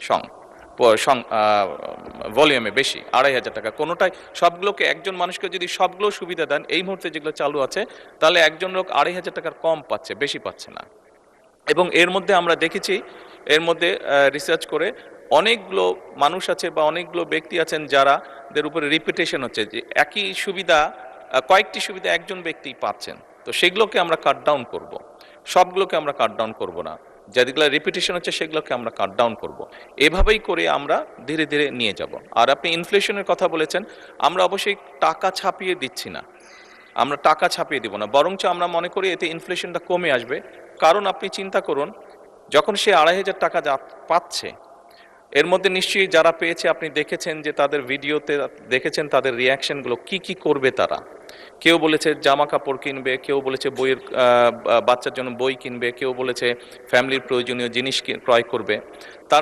Song ভলিউমে বেশি, 2,500 টাকা কোনোটাই। সবগুলোকে একজন মানুষকে যদি সবগুলো সুবিধা দেন এই মুহূর্তে যেগুলো চালু আছে, তাহলে একজন লোক 2,500 টাকার কম পাচ্ছে, বেশি পাচ্ছে না। এবং এর মধ্যে আমরা দেখেছি, এর মধ্যে রিসার্চ করে অনেকগুলো মানুষ আছে বা অনেকগুলো ব্যক্তি আছেন যারাদের উপরে রিপিটেশন হচ্ছে যে একই সুবিধা, কয়েকটি সুবিধা একজন ব্যক্তি পাচ্ছেন। তো সেগুলোকে আমরা কাট ডাউন করবো, সবগুলোকে আমরা কাট ডাউন করবো না, যেগুলো রিপিটেশন হচ্ছে সেগুলোকে আমরা কাট ডাউন করবো। এভাবেই করে আমরা ধীরে ধীরে নিয়ে যাব। আর আপনি ইনফ্লেশনের কথা বলেছেন, আমরা অবশ্যই টাকা ছাপিয়ে দিচ্ছি না, আমরা টাকা ছাপিয়ে দিব না, বরঞ্চ আমরা মনে করি এতে ইনফ্লেশনটা কমে আসবে। কারণ আপনি চিন্তা করুন, যখন সে 2,500 টাকা যা পাচ্ছে, এর মধ্যে নিশ্চয়ই যারা পেয়েছে আপনি দেখেছেন যে তাদের ভিডিওতে দেখেছেন তাদের রিয়াকশনগুলো কি কি করবে তারা। কেউ বলেছে জামা কাপড় কিনবে, কেউ বলেছে বইয়ের বাচ্চার জন্য বই কিনবে, কেউ বলেছে ফ্যামিলির প্রয়োজনীয় জিনিস ক্রয় করবে। তার